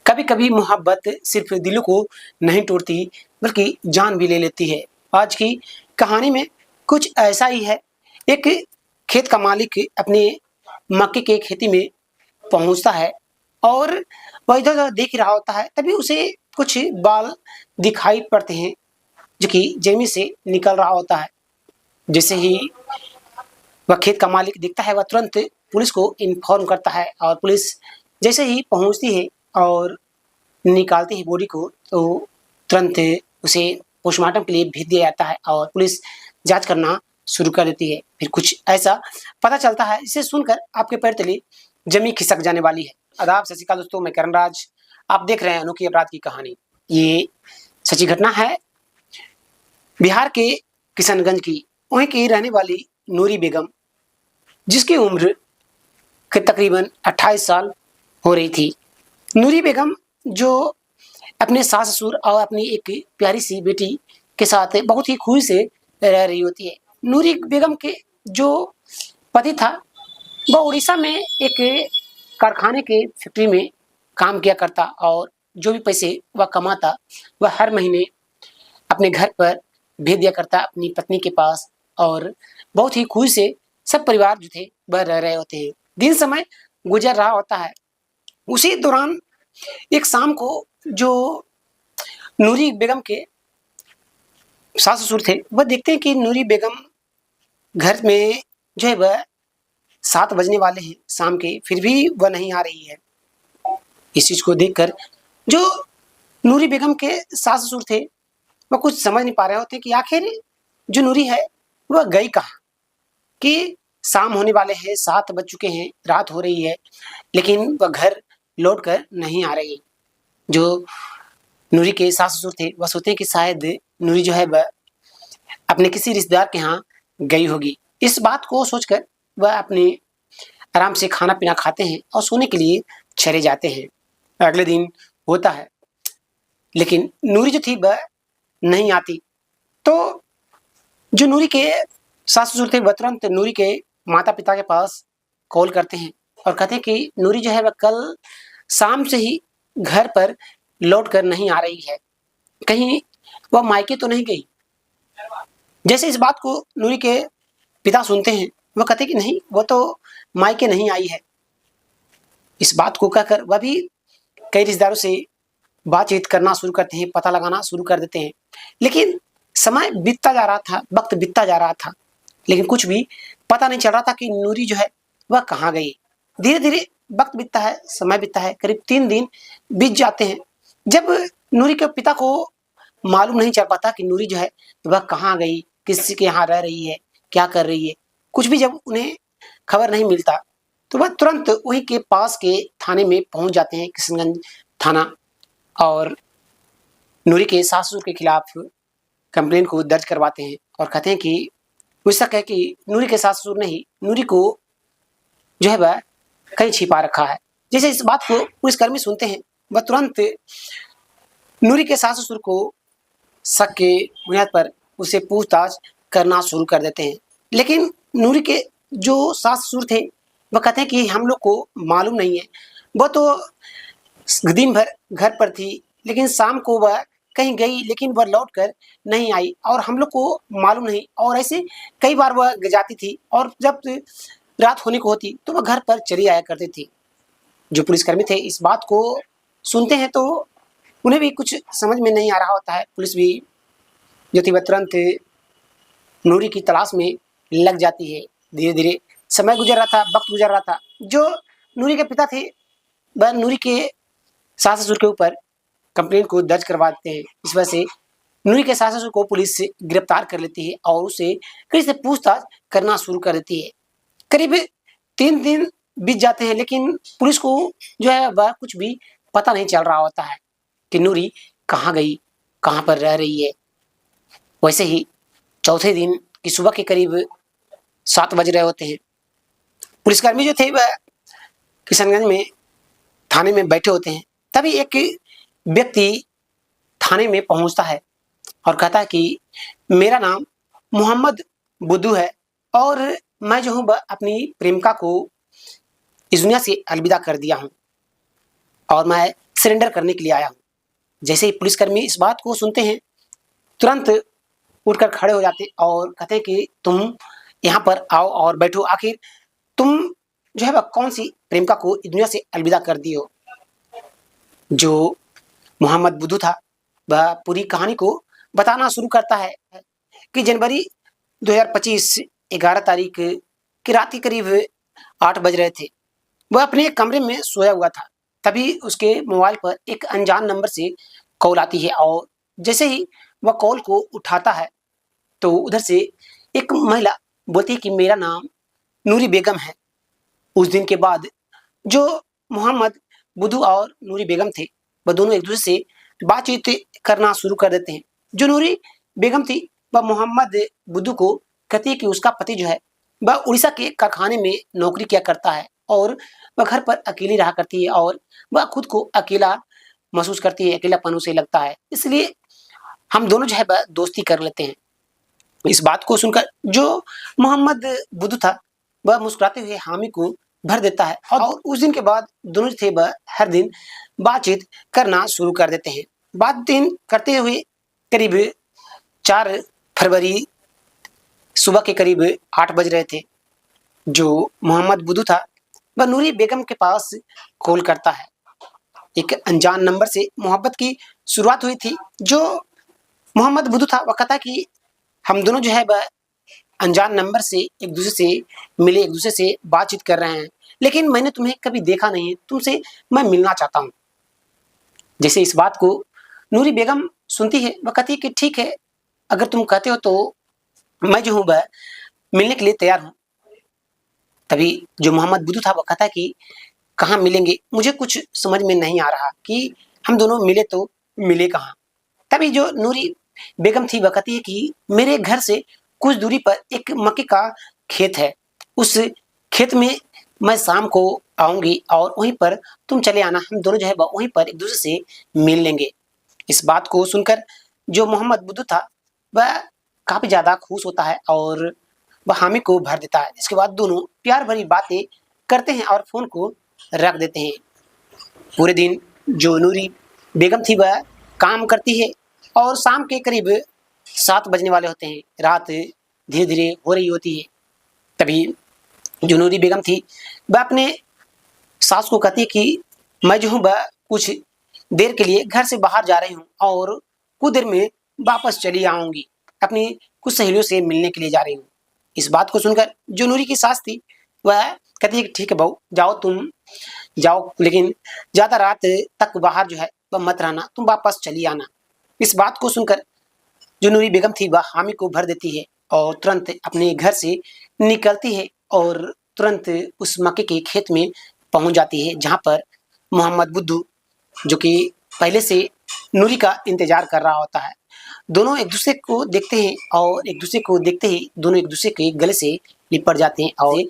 कभी कभी मोहब्बत सिर्फ दिलों को नहीं तोड़ती बल्कि जान भी ले लेती है। आज की कहानी में कुछ ऐसा ही है। एक खेत का मालिक अपने मक्के के खेती में पहुंचता है और वह इधर उधर देख रहा होता है। तभी उसे कुछ बाल दिखाई पड़ते हैं जो कि जमीन से निकल रहा होता है। जैसे ही वह खेत का मालिक दिखता है वह तुरंत पुलिस को इन्फॉर्म करता है और पुलिस जैसे ही पहुंचती है और निकालती है बॉडी को, तो तुरंत उसे पोस्टमार्टम के लिए भेज दिया जाता है और पुलिस जांच करना शुरू कर देती है। फिर कुछ ऐसा पता चलता है जिसे सुनकर आपके पैर तले जमी खिसक जाने वाली है। आदाब, सत श्री अकाल दोस्तों, मैं करण राज। आप देख रहे हैं अनोखी अपराध की कहानी। ये सच्ची घटना है बिहार के किशनगंज की। वहीं की रहने वाली नूरी बेगम, जिसकी उम्र तकरीबन 28 साल हो रही थी। नूरी बेगम जो अपने सास ससुर और अपनी एक प्यारी सी बेटी के साथ बहुत ही खुशी से रह रही होती है। नूरी बेगम के जो पति था वह उड़ीसा में एक कारखाने के फैक्ट्री में काम किया करता और जो भी पैसे वह कमाता वह हर महीने अपने घर पर भेज दिया करता अपनी पत्नी के पास और बहुत ही खुशी से सब परिवार जो थे वह रह रहे होते हैं। दिन समय गुजर रहा होता है। उसी दौरान एक शाम को जो नूरी बेगम के सास ससुर थे वह देखते हैं कि नूरी बेगम घर में जो है वह 7 बजने वाले हैं शाम के, फिर भी वह नहीं आ रही है। इस चीज को देखकर जो नूरी बेगम के सास ससुर थे वह कुछ समझ नहीं पा रहे होते कि आखिर जो नूरी है वह गई कहाँ, कि शाम होने वाले हैं, 7 बज चुके हैं, रात हो रही है, लेकिन वह घर लौट कर नहीं आ रही। जो नूरी के सास ससुर थे वह सोचते हैं कि शायद नूरी जो है वह अपने किसी रिश्तेदार के यहाँ गई होगी। इस बात को सोचकर वह अपने आराम से खाना पीना खाते हैं और सोने के लिए चले जाते हैं। अगले दिन होता है लेकिन नूरी जो थी वह नहीं आती। तो जो नूरी के सास ससुर थे वह तुरंत नूरी के माता पिता के पास कॉल करते हैं और कहते हैं कि नूरी जो है वह कल शाम से ही घर पर लौट कर नहीं आ रही है, कहीं वह मायके तो नहीं गई। जैसे इस बात को नूरी के पिता सुनते हैं वह कहते हैं कि नहीं, वह तो मायके नहीं आई है। इस बात को कहकर वह भी कई रिश्तेदारों से बातचीत करना शुरू करते हैं, पता लगाना शुरू कर देते हैं। लेकिन समय बीतता जा रहा था, वक्त बीतता जा रहा था, लेकिन कुछ भी पता नहीं चल रहा था कि नूरी जो है वह कहाँ गई। धीरे धीरे वक्त बीतता है, समय बीतता है, करीब 3 दिन बीत जाते हैं। जब नूरी के पिता को मालूम नहीं चल पाता कि नूरी जो है वह कहाँ गई, किसी के यहाँ रह रही है, क्या कर रही है, कुछ भी जब उन्हें खबर नहीं मिलता तो वह तुरंत वहीं के पास के थाने में पहुंच जाते हैं, किशनगंज थाना, और नूरी के सास ससुर के खिलाफ कंप्लेन को दर्ज करवाते हैं और कहते हैं कि मुझे शक है कि नूरी के सास ससुर ने ही नूरी को जो है वह कहीं छिपा रखा है। जैसे इस बात को पुलिसकर्मी सुनते हैं वह तुरंत नूरी के सास ससुर को शक के बुनियाद पर उसे पूछताछ करना शुरू कर देते हैं। लेकिन नूरी के जो सास ससुर थे वह कहते हैं कि हम लोग को मालूम नहीं है, वह तो दिन भर घर पर थी, लेकिन शाम को वह कहीं गई लेकिन वह लौट कर नहीं आई और हम लोग को मालूम नहीं। और ऐसे कई बार वह जाती थी और जब रात होने को होती तो वह घर पर चली आया करती थी। जो पुलिसकर्मी थे इस बात को सुनते हैं तो उन्हें भी कुछ समझ में नहीं आ रहा होता है। पुलिस भी जो थी वह तुरंत नूरी की तलाश में लग जाती है। धीरे धीरे समय गुजर रहा था, वक्त गुजर रहा था। जो नूरी के पिता थे वह नूरी के सास ससुर के ऊपर कंप्लेंट को दर्ज करवा देते हैं। इस वजह से नूरी के सास ससुर को पुलिस गिरफ्तार कर लेती है और उसे कहीं से पूछताछ करना शुरू कर देती है। करीब 3 दिन बीत जाते हैं लेकिन पुलिस को जो है वह कुछ भी पता नहीं चल रहा होता है कि नूरी कहाँ गई, कहाँ पर रह रही है। वैसे ही चौथे दिन की सुबह के करीब 7 बज रहे होते हैं। पुलिसकर्मी जो थे वह किशनगंज में थाने में बैठे होते हैं। तभी एक व्यक्ति थाने में पहुंचता है और कहता है कि मेरा नाम मोहम्मद बुद्धू है और मैं जो हूँ वह अपनी प्रेमिका को इस दुनिया से अलविदा कर दिया हूँ और मैं सरेंडर करने के लिए आया हूँ। जैसे ही पुलिसकर्मी इस बात को सुनते हैं, तुरंत उठकर खड़े हो जाते और कहते हैं कि तुम यहाँ पर आओ और बैठो। आखिर तुम जो है वह कौन-सी प्रेमिका को इस दुनिया से अलविदा कर दी हो। जो मोहम्मद बुद्धू था, वह पूरी कहानी को बताना शुरू करता है कि जनवरी 2025 11 तारीख की रात के करीब 8 बज रहे थे। वह अपने कमरे में सोया हुआ था। तभी उसके मोबाइल पर एक अनजान नंबर से कॉल आती है और जैसे ही वह कॉल को उठाता है, तो उधर से एक महिला बोलती है कि मेरा नाम नूरी बेगम है। उस दिन के बाद जो मोहम्मद बुद्धू और नूरी बेगम थे, वह दोनों एक-दूसरे से बातचीत करना शुरू कर देते हैं। जो नूरी बेगम थी, वह मोहम्मद बुद्धू को कहती है कि उसका पति जो है, वह उड़ीसा के कारखाने में नौकरी किया करता है और वह घर पर अकेली रहा करती है और वह खुद को अकेला महसूस करती है, अकेलापन उसे लगता है। इसलिए हम दोनों जो है वह दोस्ती कर लेते हैं। इस बात को सुनकर जो मोहम्मद बुद्धू था, वह मुस्कुराते हुए हामी को भर देता है और उस दिन के बाद दोनों जो थे वह हर दिन बातचीत करना शुरू कर देते हैं। बातचीत करते हुए करीब 4 फरवरी सुबह के करीब 8 बज रहे थे। जो मोहम्मद बुद्धू था, वह नूरी बेगम के पास कॉल करता है। एक अनजान नंबर से मोहब्बत की शुरुआत हुई थी। जो मोहम्मद बुद्धू था, वह कहता कि हम दोनों जो है वह अनजान नंबर से एक-दूसरे से मिले, एक-दूसरे से बातचीत कर रहे हैं, लेकिन मैंने तुम्हें कभी देखा नहीं है, तुमसे मैं मिलना चाहता हूँ। जैसे इस बात को नूरी बेगम सुनती है, वह कहती है कि ठीक है, अगर तुम कहते हो तो मैं जो हूँ वह मिलने के लिए तैयार हूँ। तभी जो मोहम्मद बुद्धू था, वह कहता है कि कहाँ मिलेंगे? मुझे कुछ समझ में नहीं आ रहा कि हम दोनों मिले तो मिले कहाँ? तभी जो नूरी बेगम थी, वह कहती है कि मेरे घर से कुछ दूरी पर एक मक्के का खेत है। उस खेत में मैं शाम को आऊँगी और वहीं पर तुम चले आना। हम दोनों जो है वहीं पर एक-दूसरे से मिल लेंगे। इस बात को सुनकर जो मोहम्मद बुद्धू था, वह काफ़ी ज़्यादा खुश होता है और वह हामी को भर देता है। इसके बाद दोनों प्यार भरी बातें करते हैं और फ़ोन को रख देते हैं। पूरे दिन जो नूरी बेगम थी, वह काम करती है और शाम के करीब 7 बजने वाले होते हैं। रात धीरे-धीरे हो रही होती है। तभी जो नूरी बेगम थी, वह अपने सास को कहती है कि मैं जो हूँ वह कुछ देर के लिए घर से बाहर जा रही हूँ और कुछ देर में वापस चली आऊँगी। अपनी कुछ सहेलियों से मिलने के लिए जा रही हूँ। इस बात को सुनकर जो नूरी की सास थी, वह कहती है कि ठीक है बहू, जाओ तुम जाओ, लेकिन ज़्यादा रात तक बाहर जो है वह मत रहना, तुम वापस चली आना। इस बात को सुनकर जो नूरी बेगम थी, वह हामी को भर देती है और तुरंत अपने घर से निकलती है और तुरंत उस मक्के के खेत में पहुँच जाती है, जहाँ पर मोहम्मद बुद्धू, जो कि पहले से नूरी का इंतज़ार कर रहा होता है। दोनों एक-दूसरे को देखते हैं और एक-दूसरे को देखते ही दोनों एक-दूसरे के गले से लिपट जाते हैं और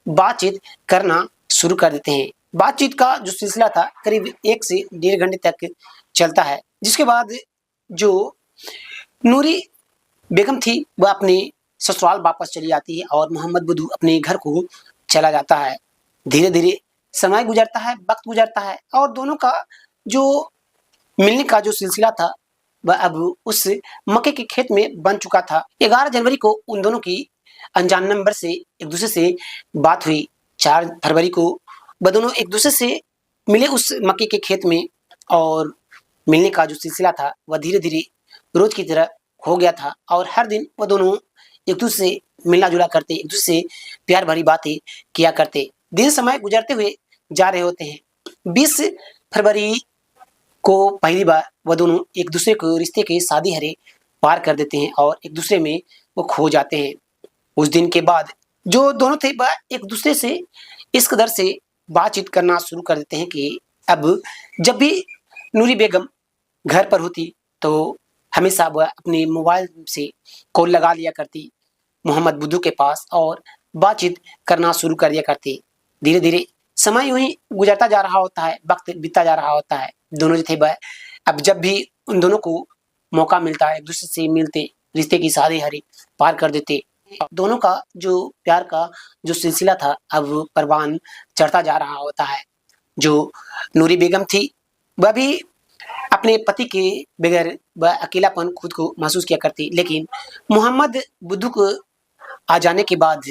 बातचीत करना शुरू कर देते हैं। बातचीत का जो सिलसिला था, करीब 1 से डेढ़ घंटे तक चलता है, जिसके बाद जो नूरी बेगम थी, वह अपने ससुराल वापस चली जाती है और मोहम्मद बुद्धू अपने घर को चला जाता है। धीरे-धीरे समय गुज़रता है, वक़्त गुज़रता है और दोनों का जो मिलने का जो सिलसिला था, वह अब उस मक्के के खेत में बन चुका था। 11 जनवरी को उन दोनों की अनजान नंबर से एक-दूसरे से बात हुई। 4 फरवरी को वह दोनों एक-दूसरे से मिले उस मक्के के खेत में और मिलने का जो सिलसिला था, वह धीरे-धीरे रोज़ की तरह हो गया था और हर दिन वो दोनों एक-दूसरे से मिलना-जुला करते, एक-दूसरे से प्यार भरी बातें किया करते। दिन समय गुज़रते हुए जा रहे होते हैं। 20 फरवरी को पहली बार वो दोनों एक-दूसरे को रिश्ते के शादी-हरे पार कर देते हैं और एक-दूसरे में वो खो जाते हैं। उस दिन के बाद जो दोनों थे, वह एक-दूसरे से इस कदर से बातचीत करना शुरू कर देते हैं कि अब जब भी नूरी बेगम घर पर होती, तो हमेशा वह अपने मोबाइल से कॉल लगा लिया करती मोहम्मद बुद्धू के पास और बातचीत करना शुरू कर दिया करती। धीरे-धीरे समय यूँ ही गुज़रता जा रहा होता है, वक़्त बीतता जा रहा होता है। दोनों जो थे वह अब जब भी उन दोनों को मौका मिलता है, एक-दूसरे से मिलते, रिश्ते की शादी-हरी पार कर देते। दोनों का जो प्यार का जो सिलसिला था, अब परवान चढ़ता जा रहा होता है। जो नूरी बेगम थी, वह भी अपने पति के बगैर वह अकेलापन खुद को महसूस किया करती। लेकिन मोहम्मद बुद्धू को आ जाने के बाद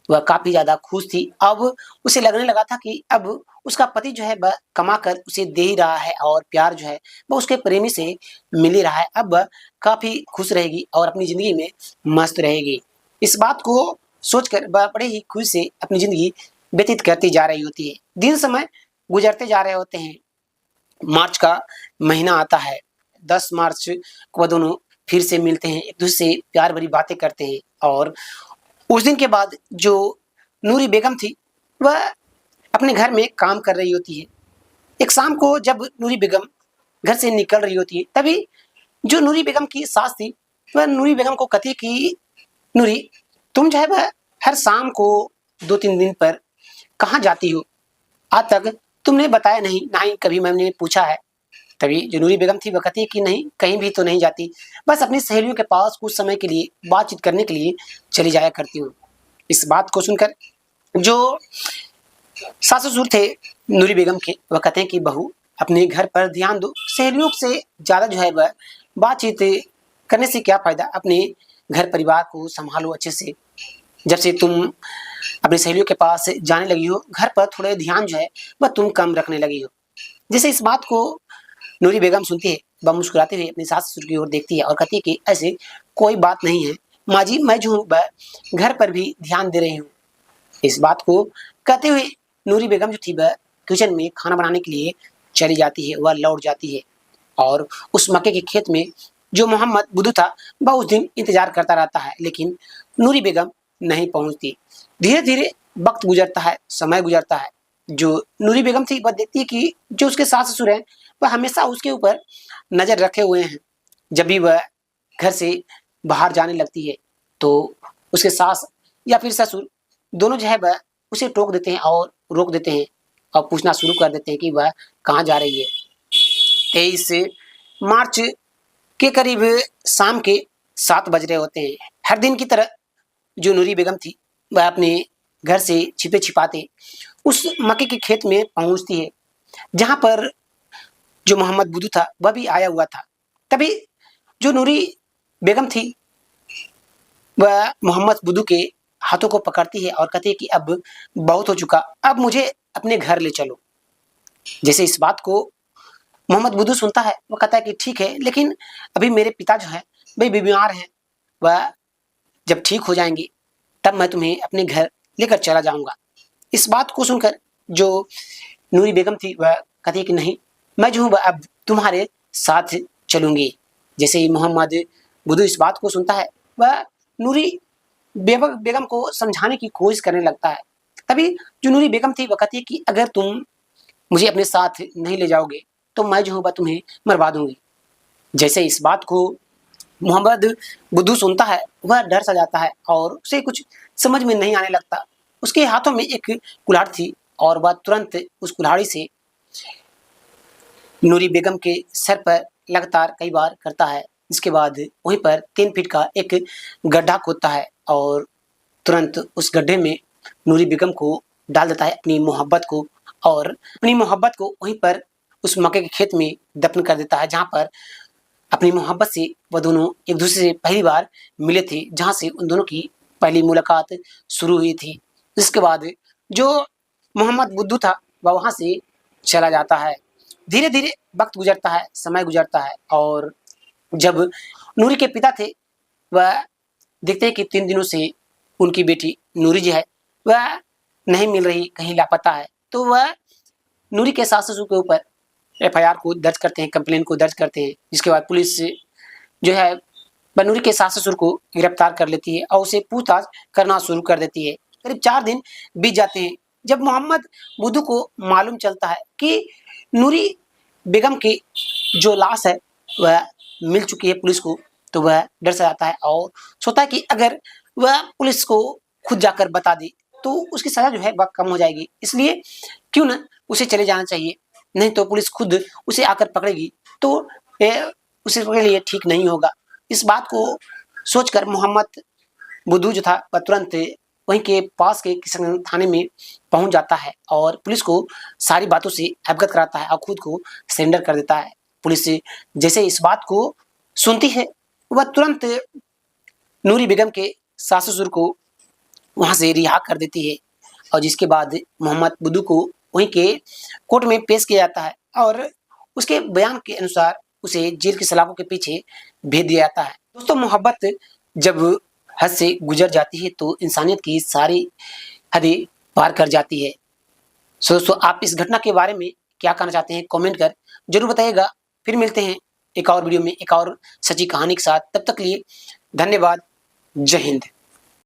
वह काफ़ी ज़्यादा खुश थी। अब उसे लगने लगा था कि अब उसका पति जो है वह कमा कर उसे दे ही रहा है और प्यार जो है वह उसके प्रेमी से मिल ही रहा है। अब वह काफ़ी खुश रहेगी और अपनी ज़िंदगी में मस्त रहेगी। इस बात को सोचकर वह बड़े ही खुश से अपनी ज़िंदगी व्यतीत करती जा रही होती है। दिन समय गुजरते जा रहे होते हैं। मार्च का महीना आता है। 10 मार्च को वह दोनों फिर से मिलते हैं, एक दूसरे से प्यार भरी बातें करते हैं और उस दिन के बाद जो नूरी बेगम थी वह अपने घर में काम कर रही होती है। एक शाम को जब नूरी बेगम घर से निकल रही होती है तभी जो नूरी बेगम की सास थी वह नूरी बेगम को कहती है कि नूरी, तुम जो है वह हर शाम को 2-3 दिन पर कहाँ जाती हो? आज तक तुमने बताया नहीं, ना ही कभी मैंने पूछा है। तभी जो नूरी बेगम थी वह कहती है कि नहीं, कहीं भी तो नहीं जाती, बस अपनी सहेलियों के पास कुछ समय के लिए बातचीत करने के लिए चली जाया करती हूँ। इस बात को सुनकर जो सास-ससुर थे नूरी बेगम के वह कहते हैं कि बहू, अपने घर पर ध्यान दो, सहेलियों से ज़्यादा जो है वह बातचीत करने से क्या फ़ायदा, अपने घर परिवार को संभालो अच्छे से। जब से तुम अपनी सहेलियों के पास जाने लगी हो, घर पर थोड़े ध्यान जो है वह तुम कम रखने लगी हो। जैसे इस बात को नूरी बेगम सुनती है, वह मुस्कुराते हुए अपने सास-ससुर की ओर देखती है और कहती है कि ऐसे कोई बात नहीं है माँ जी, मैं जो हूँ वह घर पर भी ध्यान दे रही हूँ। इस बात को कहते हुए नूरी बेगम जो थी वह किचन में खाना बनाने के लिए चली जाती है। वह लौट जाती है और उस मक्के के खेत में जो मोहम्मद बुद्धू था वह उस दिन इंतजार करता रहता है, लेकिन नूरी बेगम नहीं पहुंचती। धीरे-धीरे वक्त गुजरता है, समय गुजरता है। जो नूरी बेगम थी वह देखती है कि जो उसके सास-ससुर हैं वह हमेशा उसके ऊपर नज़र रखे हुए हैं। जब भी वह घर से बाहर जाने लगती है तो उसके सास या फिर ससुर दोनों जो है वह उसे टोक देते हैं और रोक देते हैं और पूछना शुरू कर देते हैं कि वह कहाँ जा रही है। 23 मार्च के करीब शाम के 7 बज रहे होते हैं। हर दिन की तरह जो नूरी बेगम थी वह अपने घर से छिपे-छिपाते उस मक्के के खेत में पहुँचती है, जहाँ पर जो मोहम्मद बुद्धू था वह भी आया हुआ था। तभी जो नूरी बेगम थी वह मोहम्मद बुद्धू के हाथों को पकड़ती है और कहती है कि अब बहुत हो चुका, अब मुझे अपने घर ले चलो। जैसे इस बात को मोहम्मद बुद्धू सुनता है वो कहता है कि ठीक है, लेकिन अभी मेरे पिता जो हैं वे बीमार हैं, वह जब ठीक हो जाएंगे तब मैं तुम्हें अपने घर लेकर चला जाऊंगा। इस बात को सुनकर जो नूरी बेगम थी वह कहती है कि नहीं, मैं जो हूँ वह अब तुम्हारे साथ चलूंगी। जैसे ही मोहम्मद बुद्धू इस बात को सुनता है वह नूरी बेगम को समझाने की कोशिश करने लगता है। तभी जो नूरी बेगम थी वह कहती है कि अगर तुम मुझे अपने साथ नहीं ले जाओगे तो मैं जो हूँ वह तुम्हें मरवा दूंगी। जैसे इस बात को मोहम्मद बुद्धू सुनता है वह डर सा जाता है और उसे कुछ समझ में नहीं आने लगता। उसके हाथों में एक कुल्हाड़ी थी और वह तुरंत उस कुल्हाड़ी से नूरी बेगम के सर पर लगातार कई बार करता है। इसके बाद वहीं पर 3 फीट का एक गड्ढा खोदता है और तुरंत उस गड्ढे में नूरी बेगम को डाल देता है अपनी मोहब्बत को, और अपनी मोहब्बत को वहीं पर उस मक्के के खेत में दफन कर देता है, जहाँ पर अपनी मोहब्बत से वह दोनों एक दूसरे से पहली बार मिले थे, जहाँ से उन दोनों की पहली मुलाकात शुरू हुई थी। इसके बाद जो मोहम्मद बुद्धू था वह वहाँ से चला जाता है। धीरे-धीरे वक्त गुजरता है, समय गुजरता है और जब नूरी के पिता थे वह देखते हैं कि 3 दिनों से उनकी बेटी नूरी जो है वह नहीं मिल रही, कहीं लापता है। तो वह नूरी के सास-ससुर के ऊपर एफआईआर को दर्ज करते हैं, कंप्लेंट को दर्ज करते हैं, जिसके बाद पुलिस जो है वह नूरी के सास-ससुर को गिरफ्तार कर लेती है और उसे पूछताछ करना शुरू कर देती है। करीब 4 दिन बीत जाते हैं जब मोहम्मद बुद्धू को मालूम चलता है कि नूरी बेगम की जो लाश है वह मिल चुकी है पुलिस को, तो वह डर सा जाता है और सोचता है कि अगर वह पुलिस को खुद जाकर बता दे तो उसकी सज़ा जो है वह कम हो जाएगी, इसलिए क्यों ना उसे चले जाना चाहिए, नहीं तो पुलिस खुद उसे आकर पकड़ेगी तो उसके लिए ठीक नहीं होगा। इस बात को सोचकर मोहम्मद बुद्धू जो था वह तुरंत वहीं के पास के किशनगंज थाने में पहुंच जाता है और पुलिस को सारी बातों से अवगत कराता है और खुद को सरेंडर कर देता है। पुलिस जैसे इस बात को सुनती है, वह तुरंत नूरी बेगम के सास ससुर को वहां से रिहा कर देती है और जिसके बाद मोहम्मद बुद्धू को वहीं के कोर्ट में पेश किया जाता है और उसके बयान के अनुसार उसे जेल की सलाखों के पीछे भेज दिया जाता है। दोस्तों, मोहब्बत जब हद से गुजर जाती है तो इंसानियत की सारी हदें पार कर जाती है। दोस्तों, आप इस घटना के बारे में क्या कहना चाहते हैं कमेंट कर जरूर बताइएगा। फिर मिलते हैं एक और वीडियो में एक और सच्ची कहानी के साथ। तब तक के लिए धन्यवाद। जय हिंद।